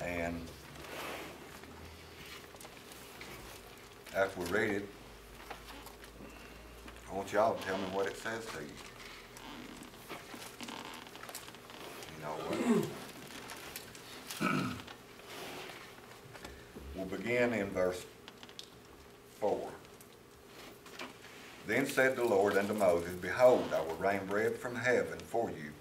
And after we read it, I want y'all to tell me what it says to you. You know what? We'll begin in verse 4. Then said the Lord unto Moses, Behold, I will rain bread from heaven for you,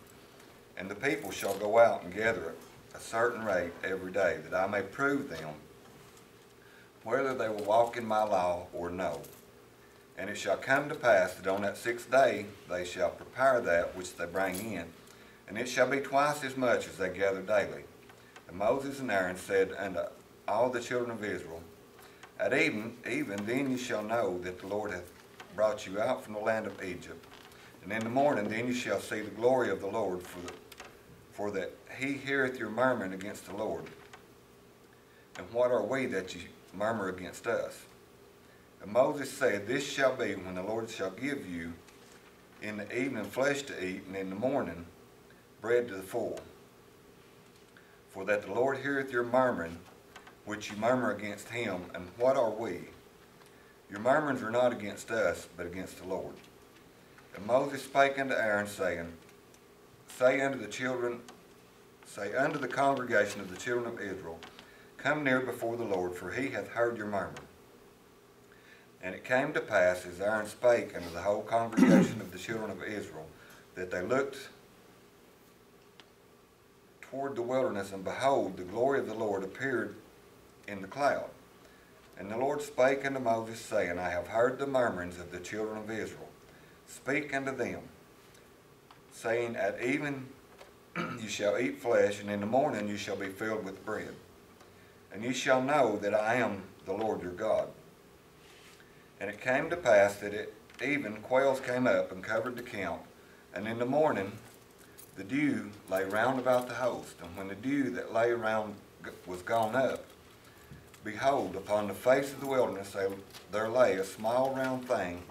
and the people shall go out and gather at a certain rate every day, that I may prove them whether they will walk in my law or no. And it shall come to pass that on that 6th day they shall prepare that which they bring in, and it shall be twice as much as they gather daily. And Moses and Aaron said unto all the children of Israel, At even then ye shall know that the Lord hath brought you out from the land of Egypt. And in the morning then ye shall see the glory of the Lord, for that he heareth your murmuring against the Lord. And what are we that ye murmur against us? And Moses said, This shall be when the Lord shall give you in the evening flesh to eat, and in the morning bread to the full. For that the Lord heareth your murmuring, which you murmur against him. And what are we? Your murmurings are not against us, but against the Lord. And Moses spake unto Aaron, saying, Say unto the congregation of the children of Israel, Come near before the Lord, for he hath heard your murmur. And it came to pass, as Aaron spake unto the whole congregation of the children of Israel, that they looked toward the wilderness, and behold, the glory of the Lord appeared in the cloud. And the Lord spake unto Moses, saying, I have heard the murmurings of the children of Israel. Speak unto them, saying, At even you shall eat flesh, and in the morning you shall be filled with bread. And ye shall know that I am the Lord your God. And it came to pass that at even quails came up and covered the camp, and in the morning the dew lay round about the host. And when the dew that lay around was gone up, behold, upon the face of the wilderness there lay a small round thing,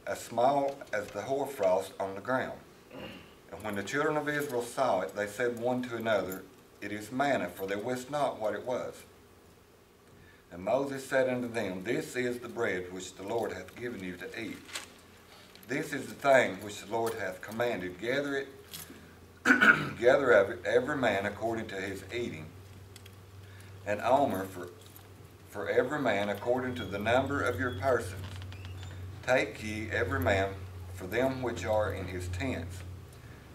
as small as the hoarfrost on the ground. And when the children of Israel saw it, they said one to another, It is manna, for they wist not what it was. And Moses said unto them, This is the bread which the Lord hath given you to eat. This is the thing which the Lord hath commanded. Gather of it every man according to his eating, an omer for every man according to the number of your persons. Take ye every man for them which are in his tents.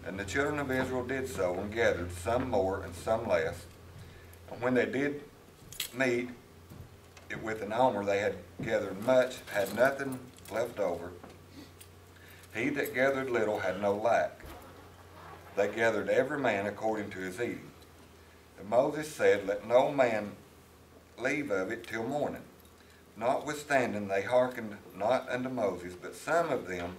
And the children of Israel did so, and gathered, some more and some less. And when they did meet it with an omer, they had gathered much, had nothing left over. He that gathered little had no lack. They gathered every man according to his eating. And Moses said, Let no man leave of it till morning. Notwithstanding they hearkened not unto Moses, but some of them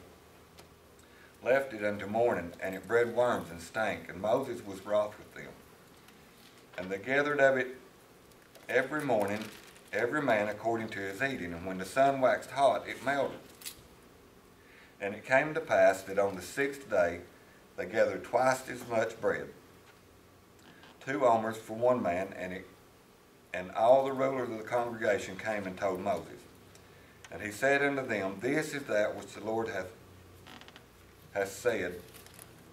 left it unto morning, and it bred worms and stank, and Moses was wroth with them. And they gathered of it every morning, every man according to his eating, and when the sun waxed hot, it melted. And it came to pass that on the 6th day they gathered twice as much bread, 2 omers for one man, and all the rulers of the congregation came and told Moses. And he said unto them, This is that which the Lord hath said,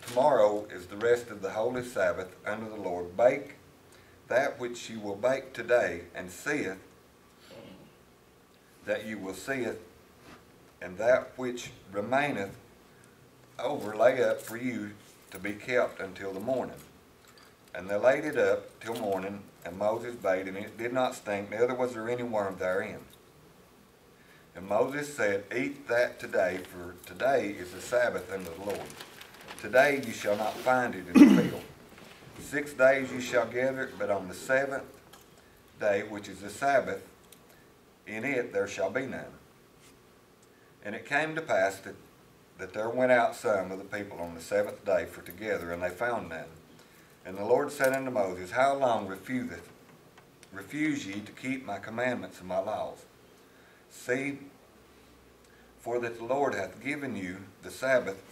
Tomorrow is the rest of the holy Sabbath unto the Lord. Bake that which you will bake today, and seeth that you will seeth, and that which remaineth over lay up for you to be kept until the morning. And they laid it up till morning, and Moses bade, and it did not stink, neither was there any worm therein. And Moses said, Eat that today, for today is the Sabbath unto the Lord. Today you shall not find it in the field. 6 days you shall gather it, but on the 7th day, which is the Sabbath, in it there shall be none. And it came to pass that there went out some of the people on the 7th day for to gather, and they found none. And the Lord said unto Moses, How long refuse ye to keep my commandments and my laws? See, for that the Lord hath given you the Sabbath,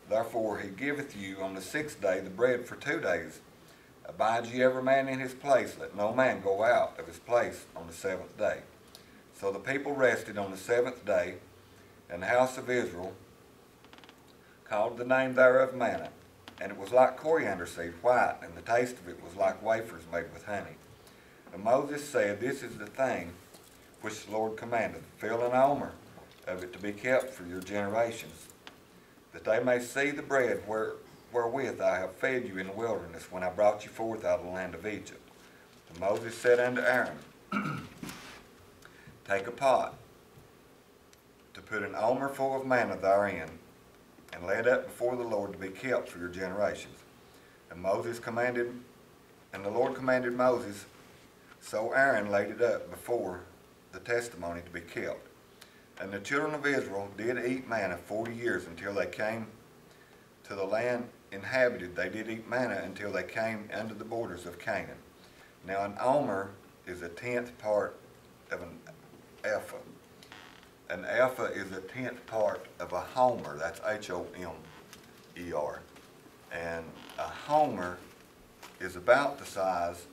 therefore he giveth you on the 6th day the bread for 2 days. Abide ye every man in his place, let no man go out of his place on the seventh day. So the people rested on the seventh day, and the house of Israel called the name thereof manna. And it was like coriander seed, white, and the taste of it was like wafers made with honey. And Moses said, This is the thing which the Lord commanded, fill an omer of it to be kept for your generations, that they may see the bread wherewith I have fed you in the wilderness, when I brought you forth out of the land of Egypt. And Moses said unto Aaron, Take a pot, to put an omer full of manna therein, and lay it up before the Lord to be kept for your generations. And the Lord commanded Moses, so Aaron laid it up before the testimony to be kept. And the children of Israel did eat manna 40 years until they came to the land inhabited. They did eat manna until they came unto the borders of Canaan. Now an omer is a 10th part of an ephah. An ephah is a 10th part of a homer. That's H-O-M-E-R. And a homer is about the size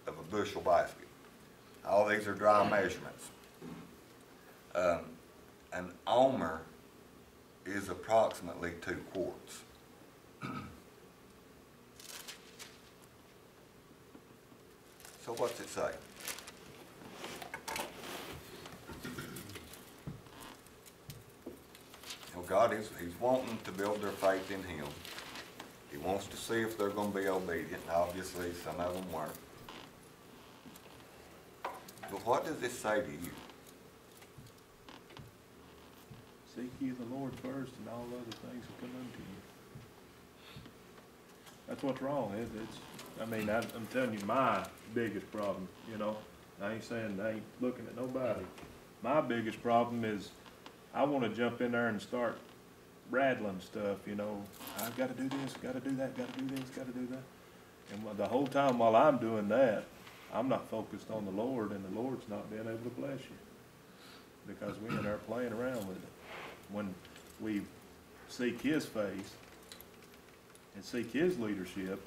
of a bushel basket. All these are dry measurements. An omer is approximately 2 quarts. So what's it say? Well, God is He's wanting to build their faith in Him. He wants to see if they're going to be obedient, and obviously some of them weren't. But what does this say to you? Seek ye the Lord first, and all other things will come unto you. That's what's wrong. I'm telling you, my biggest problem, I ain't saying I ain't looking at nobody. My biggest problem is I want to jump in there and start rattling stuff, I've got to do this, got to do that, got to do this, got to do that. And the whole time while I'm doing that, I'm not focused on the Lord, and the Lord's not being able to bless you because we're in there playing around with it. When we seek His face and seek His leadership,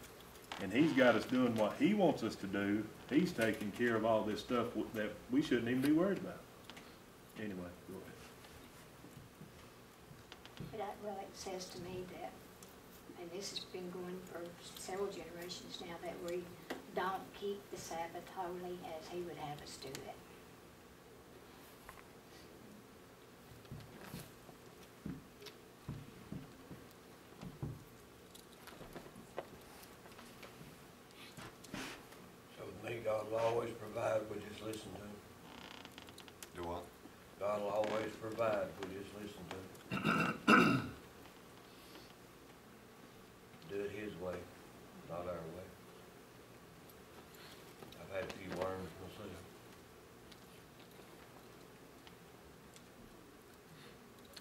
and He's got us doing what He wants us to do, He's taking care of all this stuff that we shouldn't even be worried about. Anyway, go ahead. Well, it says to me that, and this has been going for several generations now, that we don't keep the Sabbath holy as He would have us do it. So to me, God will always provide, we just listen to Him. Do what? God will always provide, we just listen to Him. Do it His way, not our way. I've had a few worms myself.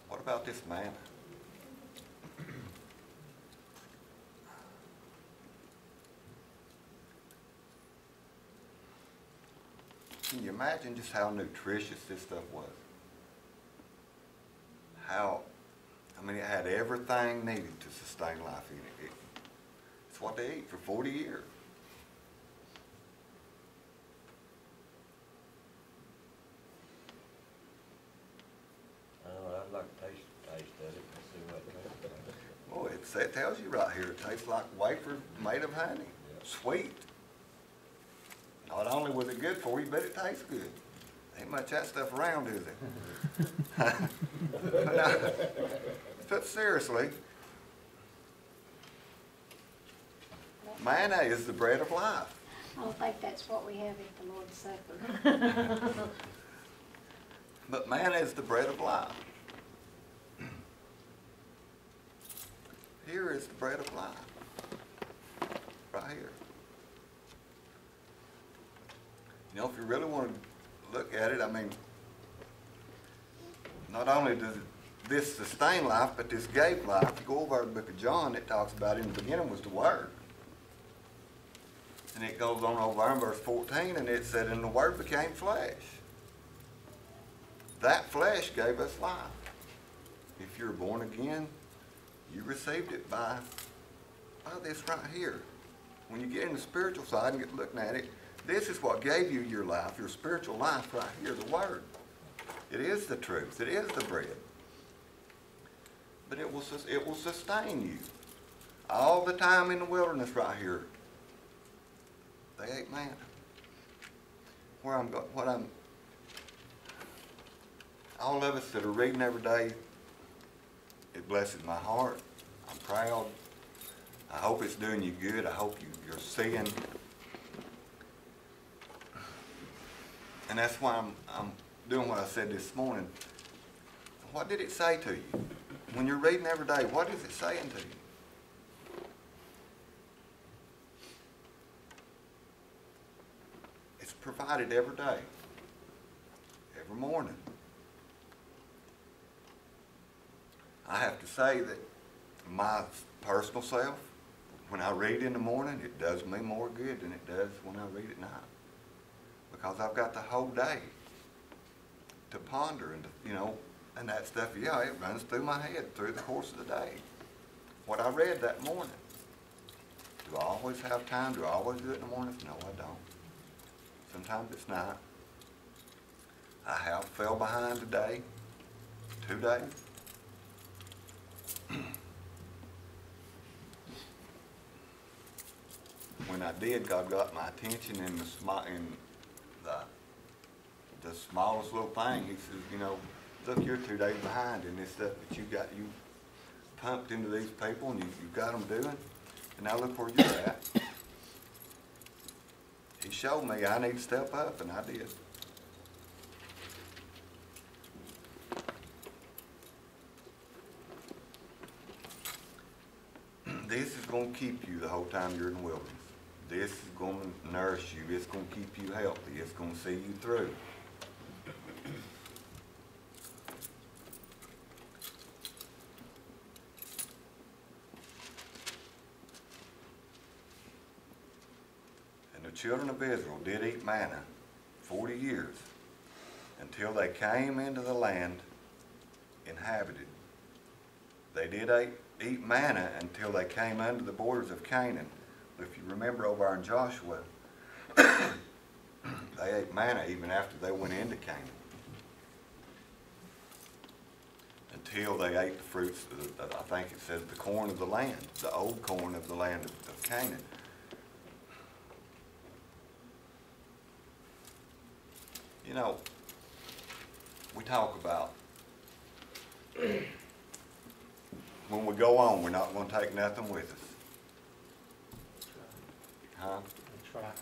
What about this manna? Can you imagine just how nutritious this stuff was? It had everything needed to sustain life in it. It's what they eat for 40 years. I'd like to taste of it and see what it tastes like. Boy, it tells you right here, it tastes like wafers made of honey. Yeah. Sweet. Not only was it good for you, but it tastes good. Ain't much of that stuff around, is it? But seriously, manna is the bread of life. I don't think that's what we have at the Lord's Supper. But manna is the bread of life. Here is the bread of life. Right here. If you really want to look at it, not only does this sustain life, but this gave life. If you go over to the book of John, it talks about in the beginning was the Word. And it goes on over in verse 14, and it said, and the Word became flesh. That flesh gave us life. If you're born again, you received it by this right here. when you get in the spiritual side and get looking at it, this is what gave you your life, your spiritual life right here, the Word. It is the truth. It is the bread. But it will sustain you. All the time in the wilderness right here, they ate manna. All of us that are reading every day, it blesses my heart. I'm proud. I hope it's doing you good. I hope you're seeing. And that's why I'm doing what I said this morning. What did it say to you? When you're reading every day, what is it saying to you? It's provided every day, every morning. I have to say that my personal self, when I read in the morning, it does me more good than it does when I read at night. Because I've got the whole day to ponder and, and that stuff, yeah, it runs through my head through the course of the day. What I read that morning. Do I always have time? Do I always do it in the morning? No, I don't. Sometimes it's not. I have fell behind today, 2 days. When I did, God got my attention in the smallest little thing. He says, look, you're 2 days behind in this stuff that you pumped into these people and you've got them doing. And now look where you're at. He showed me I need to step up, and I did. This is going to keep you the whole time you're in the wilderness. This is going to nourish you. It's going to keep you healthy. It's going to see you through. And the children of Israel did eat manna 40 years until they came into the land inhabited. They did eat manna until they came under the borders of Canaan. If you remember over in Joshua, they ate manna even after they went into Canaan. Until they ate the fruits, I think it says the corn of the land, the old corn of the land of Canaan. We talk about when we go on, we're not going to take nothing with us. Huh? That's right.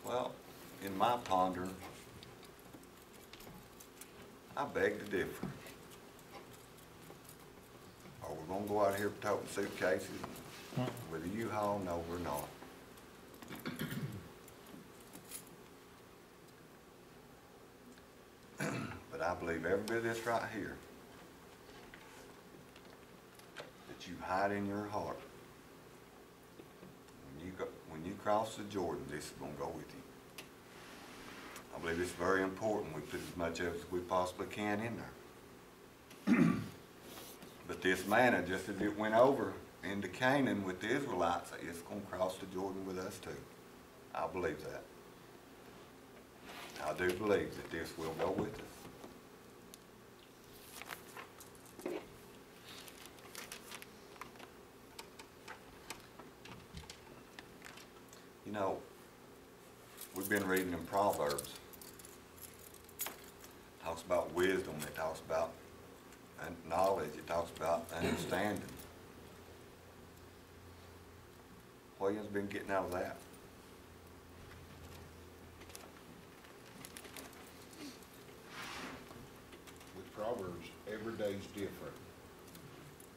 Well, in my pondering, I beg to differ. Are we going to go out here toting suitcases with a U-Haul? No, we're not. But I believe every bit of this right here that you hide in your heart. When you cross the Jordan, this is going to go with you. I believe it's very important we put as much of it as we possibly can in there. But this manna, just as it went over into Canaan with the Israelites, it's going to cross the Jordan with us too. I believe that. I do believe that this will go with us. We've been reading in Proverbs. It talks about wisdom. It talks about knowledge. It talks about understanding. What have you been getting out of that? With Proverbs, every day's different.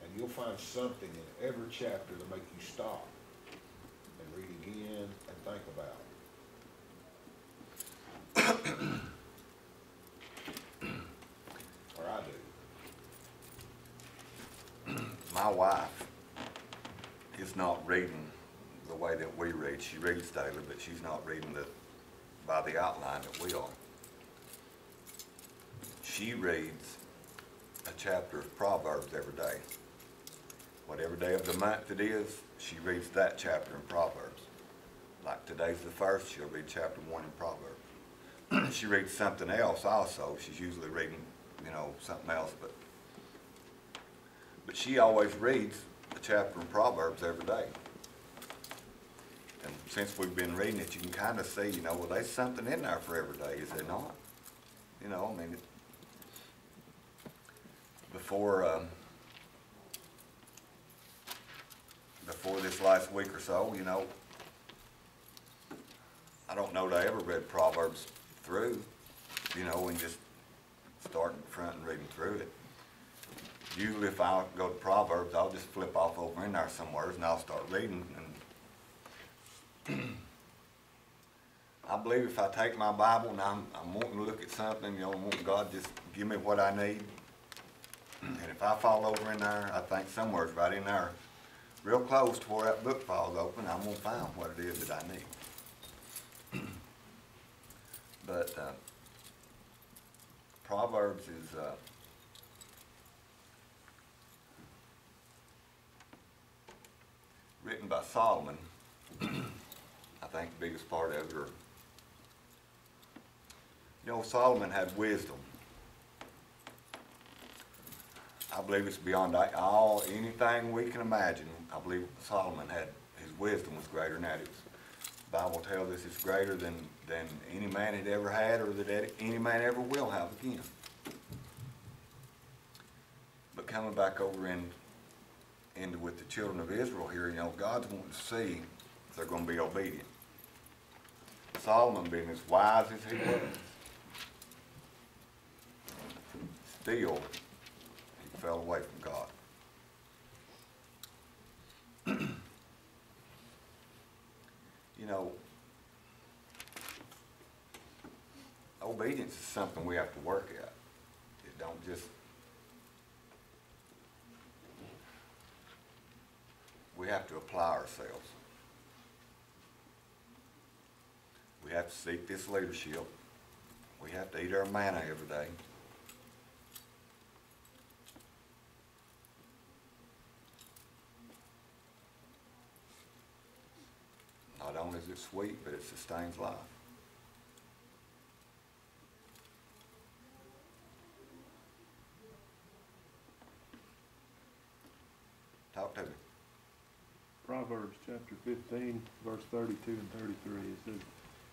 And you'll find something in every chapter to make you stop and read again and think about it. Or I do. My wife is not reading the way that we read. She reads daily, but she's not reading by the outline that we are. She reads a chapter of Proverbs every day. whatever day of the month it is, she reads that chapter in Proverbs. Like today's the first, she'll read chapter 1 in Proverbs. She reads something else also. She's usually reading, you know, something else, but she always reads a chapter in Proverbs every day. And since we've been reading it, you can kind of see, you know, well, there's something in there for every day, is there not? You know, I mean, before this last week or so, you know, I don't know that I ever read Proverbs through, you know, and just starting front and reading through it. Usually if I go to Proverbs, I'll just flip off over in there somewhere and I'll start reading. And I believe if I take my Bible and I'm wanting to look at something, you know, wanting God just give me what I need. And if I fall over in there, I think somewhere's right in there, real close to where that book falls open, I'm going to find what it is that I need. But Proverbs is written by Solomon. I think the biggest part of it are, you know, Solomon had wisdom. I believe it's beyond anything we can imagine. I believe Solomon had, his wisdom was greater than that. The Bible tells us it's greater than any man had ever had or that any man ever will have again. But coming back over into with the children of Israel here, you know, God's wanting to see if they're going to be obedient. Solomon, being as wise as he was, still he fell away from God. You know, obedience is something we have to work at. It don't just, we have to apply ourselves. We have to seek this leadership. We have to eat our manna every day. Not only is it sweet, but it sustains life. Talk to me. Proverbs chapter 15, verse 32 and 33, it says,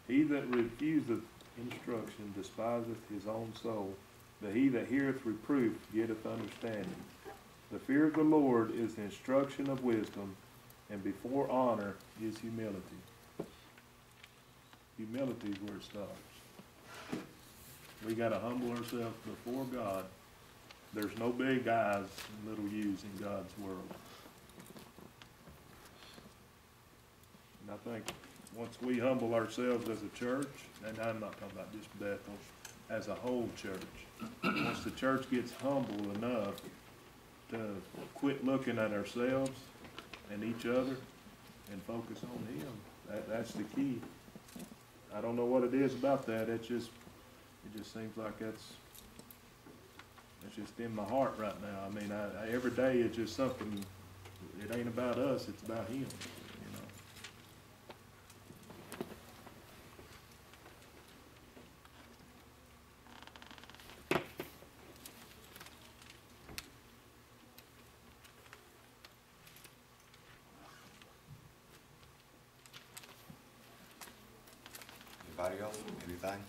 "He that refuseth instruction despiseth his own soul, but he that heareth reproof getteth understanding. The fear of the Lord is the instruction of wisdom, and before honor is humility." Humility is where it starts. We got to humble ourselves before God. There's no big I's and little U's in God's world. And I think once we humble ourselves as a church, and I'm not talking about just Bethel, as a whole church, once the church gets humble enough to quit looking at ourselves and each other and focus on Him, that's the key. I don't know what it is about that. It just seems like it's just in my heart right now. I mean, every day it's just something. It ain't about us. It's about Him. Anybody else? Anything?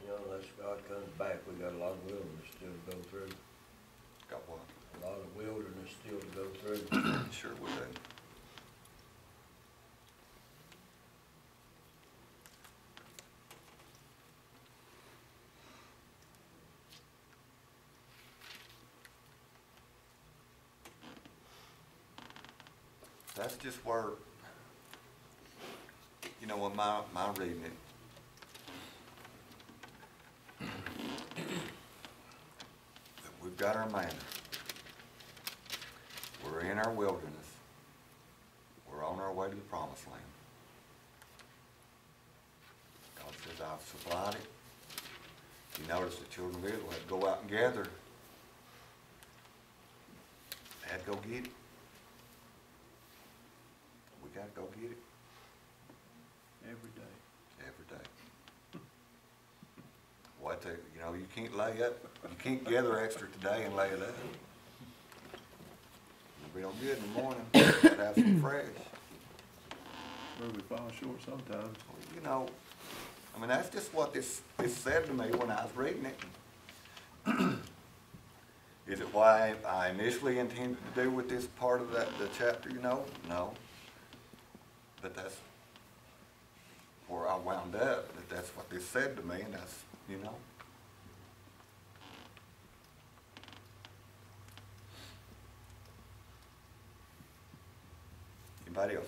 You know, unless God comes back, we got a lot of wilderness still to go through. Got what? A lot of wilderness still to go through. Sure we do. That's just where, you know, in my reading it, that we've got our manna. We're in our wilderness. We're on our way to the promised land. says, I've supplied it. You notice the children of Israel had to go out and gather. They had to go get it. We got to go get it Every day. every day. What the, you know, you can't lay up, you can't gather extra today and lay it up. It'll be all good in the morning, gotta have some fresh. Where we fall short sometimes. You know, I mean, that's just what this said to me when I was reading it. Is it why I initially intended to do with this part of the chapter, you know? No. But that's where I wound up, that's what this said to me, and that's, you know. Anybody else?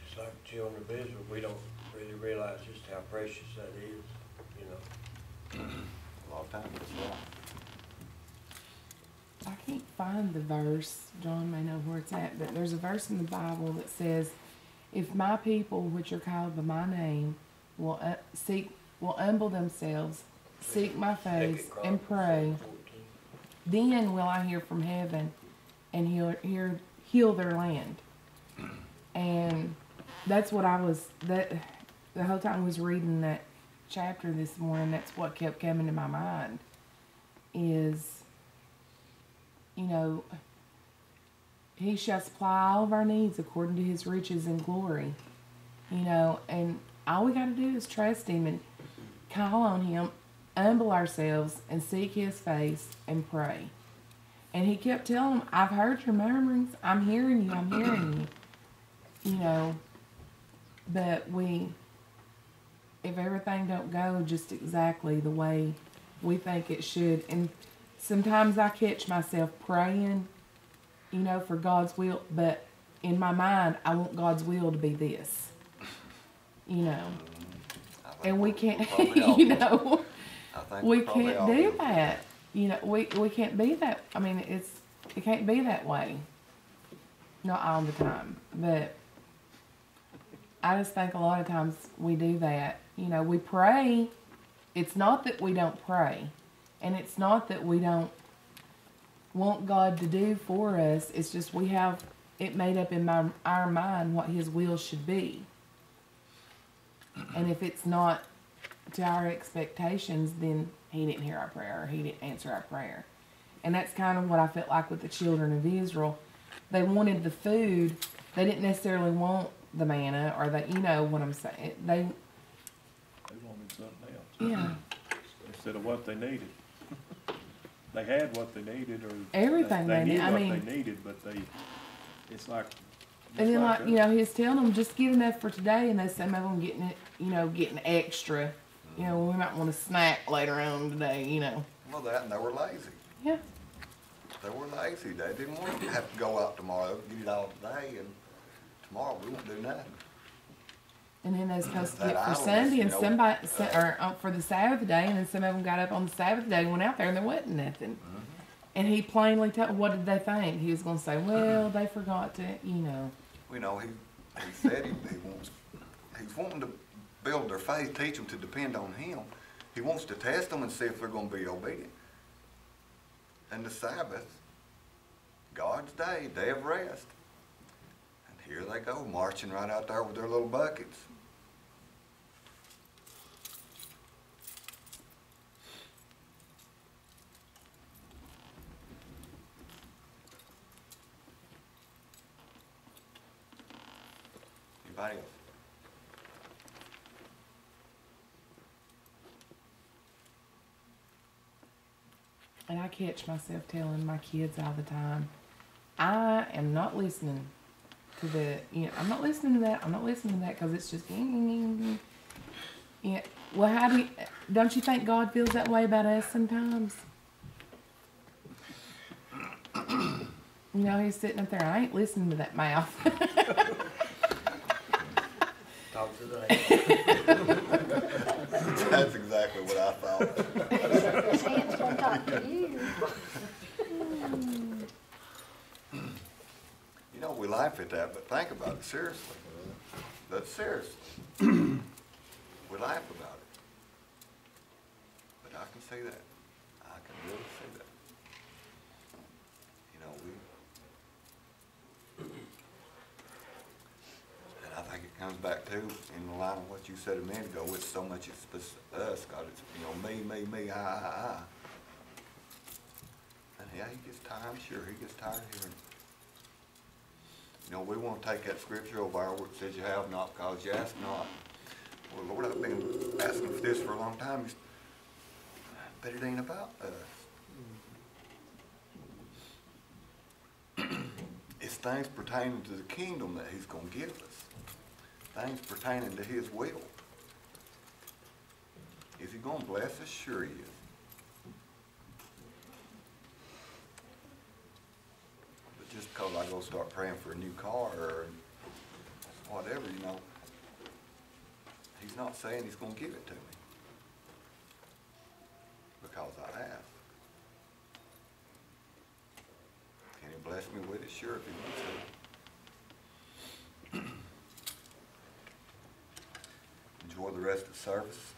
Just like the children of Israel, we don't really realize just how precious that is, you know. A lot of times it's wrong. I can't find the verse. John may know where it's at, but there's a verse in the Bible that says, "If my people, which are called by my name, will humble themselves, seek my face, Second and pray, Chronicles 7:14. then will I hear from heaven, and heal their land." And that's what I was the whole time I was reading that chapter this morning. That's what kept coming to my mind. Is, you know, He shall supply all of our needs according to His riches and glory. You know, and all we got to do is trust Him and call on Him, humble ourselves, and seek His face and pray. And He kept telling them, I've heard your murmurings. I'm hearing you. I'm hearing you. You know, but if everything don't go just exactly the way we think it should, and sometimes I catch myself praying, you know, for God's will, but in my mind, I want God's will to be this, you know, and we can't, you know, we can't do that. You know, we can't be that. I mean, it can't be that way. Not all the time, but I just think a lot of times we do that. You know, we pray. It's not that we don't pray, and it's not that we don't want God to do for us. It's just we have it made up in our mind what His will should be. And if it's not to our expectations, then He didn't hear our prayer, or He didn't answer our prayer. And that's kind of what I felt like with the children of Israel. They wanted the food. They didn't necessarily want the manna, or the, you know what I'm saying. They wanted something else. Yeah. Instead of what they needed. They had what they needed, or Everything they they knew need. I what mean, they needed, but it's like. and then, like, us. you know, He's telling them, just get enough for today, and then some of them getting it, you know, getting extra. You know, we might want a snack later on today, you know. Well, that, and they were lazy. Yeah. They were lazy. They didn't want to have to go out tomorrow, get it all today, and tomorrow we won't do nothing. And then they're supposed to That get for idleness, Sunday, you and know, somebody, for the Sabbath day, and then some of them got up on the Sabbath day and went out there, and there wasn't nothing. And He plainly told, what did they think? He was going to say, well, they forgot to, you know. You know, he said he's wanting to build their faith, teach them to depend on Him. He wants to test them and see if they're going to be obedient. And the Sabbath, God's day, day of rest. And here they go, marching right out there with their little buckets. Anybody else? And I catch myself telling my kids all the time, I am not listening to I'm not listening to that. I'm not listening to that, because it's just, yeah. Well, don't you think God feels that way about us sometimes? You know, He's sitting up there, I ain't listening to that mouth. Talk to the That's exactly what I thought. His hand's gonna talk to you. You know, we laugh at that, but think about it seriously. That's serious. You see that. I can really see that. You know, and I think it comes back to, in the line of what you said a minute ago, it's so much it's us, God, it's, you know, me, I. And yeah, he gets tired, I'm sure he gets tired of hearing it. You know, we want to take that scripture over there where it says you have not because you ask not. Well, Lord, I've been asking for this for a long time, but it ain't about us. It's things pertaining to the kingdom that he's going to give us. Things pertaining to his will. Is he going to bless us? Sure he is. But just because I go start praying for a new car or whatever, you know, he's not saying he's going to give it to me. Because I asked. Can he bless me with it? Sure, if he wants to. Enjoy the rest of the service.